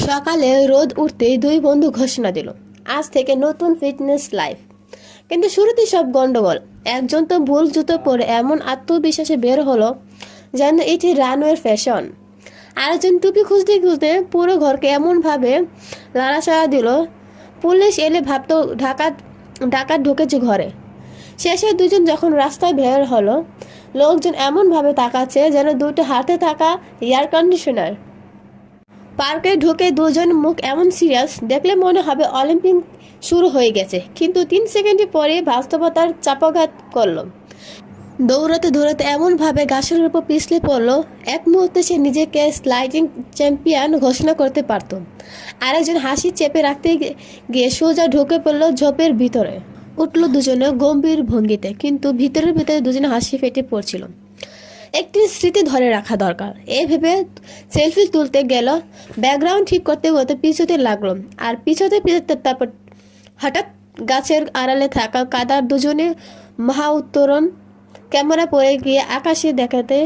সকালে রোদ উঠতেই দুই বন্ধু ঘোষণা দিল, আজ থেকে নতুন ফিটনেস লাইফ। কিন্তু শুরুতেই সব গন্ডগোল। একজন তো ভুল জুতো পরে এমন আত্মবিশ্বাসে বের হলো যেন এটি রানওয়ের ফ্যাশন। আরেকজন টুপি খুঁজতে খুঁজতে পুরো ঘরকে এমনভাবে লাড়াচাড়া দিল, পুলিশ এলে ভাবতো ডাকাত ঢুকেছে ঘরে। শেষে দুজন যখন রাস্তায় বের হলো, লোকজন এমনভাবে তাকাচ্ছে যেন দুটো হাতে থাকা এয়ার কন্ডিশনার। পার্কে ঢুকে দুজন মুখ এমন সিরিয়াস দেখলে মনে হবে অলিম্পিক শুরু হয়ে গেছে, কিন্তু 3 সেকেন্ড পরে বাস্তবতার চাপাঘাত করলো। দৌড়াতে দৌড়াতে এমনভাবে ঘাসের উপর পিছলে পড়লো, এক মুহূর্তে সে নিজেকে স্লাইডিং চ্যাম্পিয়ন ঘোষণা করতে পারত। আরেকজন হাসি চেপে রাখতে গিয়ে সোজা ঢুকে পড়লো ঝোপের ভিতরে। উঠলো দুজনে গম্ভীর ভঙ্গিতে, কিন্তু ভিতরে দুজনে হাসি ফেটে পড়ছিল। একটি স্মৃতি ধরে রাখা দরকার, এই ভেবে সেলফি তুলতে গেল। ব্যাকগ্রাউন্ড ঠিক করতে করতে পিছতে লাগলো, আর পিছতে তারপর হঠাৎ গাছের আড়ালে থাকা কাদার দুজনে মহা উত্তরণ। ক্যামেরা পড়ে গিয়ে আকাশে দেখাতে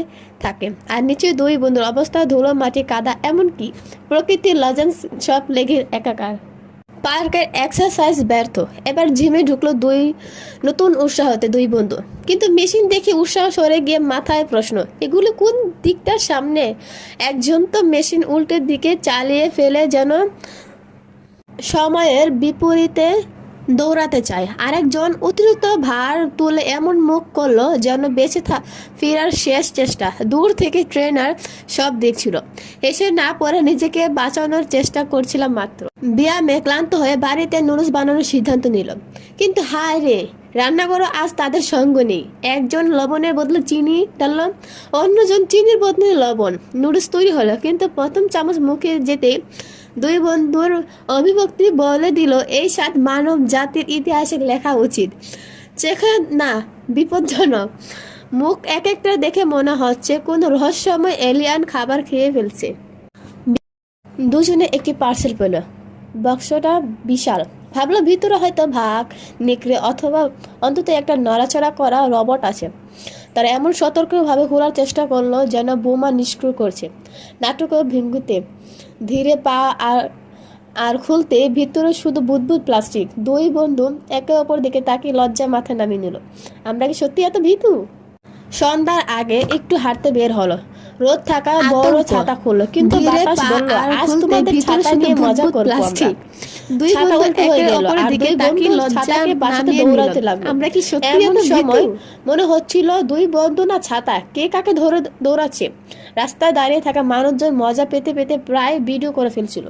থাকে, আর নিচে দুই বন্ধুর অবস্থা ধুলো মাটি কাদা, এমনকি প্রকৃতির লজেন্স সব লেগে একাকার। পার্কের এক্সারসাইজ ব্যর্থ, এবার জিমে ঢুকলো নতুন উৎসাহতে দুই বন্ধু। কিন্তু মেশিন দেখে উৎসাহ সরে গিয়ে মাথায় প্রশ্ন, এগুলো কোন দিকটার সামনে? একজন তো মেশিন উল্টের দিকে চালিয়ে ফেলে যেন সময়ের বিপরীতে দৌড়াতে চায়। আরেকজন অতিরিক্ত ভার তুলে এমন মুখ করলো যেন বেঁচে ফেরার শেষ চেষ্টা। দূর থেকে ট্রেনার সব দেখছিল, এসে না পরে নিজেকে বাঁচানোর চেষ্টা করছিলাম মাত্র। ব্যায়ামে ক্লান্ত হয়ে বাড়িতে নুডলস বানানোর সিদ্ধান্ত নিল, কিন্তু হায় রে, রান্নাঘরও আজ তাদের সঙ্গ নেই। একজন লবণের বদলে চিনি ডালল, অন্যজন চিনির বদলে লবণ। নুডলস তৈরি হলো, কিন্তু প্রথম চামচ মুখে যেতে দুই বন্ধুর অভিভক্তি বলে দিল, এই স্বাদ মানব জাতির ইতিহাসে লেখা উচিত। চেখে না, বিপজ্জনক। মুখ এক একটা দেখে মনে হচ্ছে কোনো রহস্যময় এলিয়ান খাবার খেয়ে ফেলছে। দুজনে একটি পার্সেল পেল, বাক্সটা বিশাল। ভাবলো ভিতরে হয়তো ভাগ নেকড়ে অথবা অন্তত একটা নড়াচড়া করা রবট আছে। তারা এমন সতর্কভাবে খোলার চেষ্টা করলো যেন বোমা নিষ্ক্রিয় করছে। নাটকের ভঙ্গিতে ধীরে পা আর খুলতে ভিতরে শুধু বুদবুদ প্লাস্টিক। দুই বন্ধু একে অপর দিকে তাকিয়ে লজ্জা মাথা নামিয়ে নিল। আমরা কি সত্যি এত ভীতু? সন্ধ্যার আগে একটু হাঁটতে বের হলো। রোদ থাকা বড় ছাতা খুললো, কিন্তু বাতাস বলল, আজ তোমাদের ছাতা নিয়ে মজা করব আমরা। দুই বন্ধু একে অপরের দিকে তাকিয়ে লজ্জাকে বাঁচাতে দৌড়াতে লাগলো। আমরা কি সত্যি এত সময় মনে হচ্ছিল দুই বন্ধু না ছাতা, কে কাকে ধরে দৌড়াচ্ছে। রাস্তায় দাঁড়িয়ে থাকা মানুষজন মজা পেতে পেতে প্রায় ভিডিও করে ফেলছিল।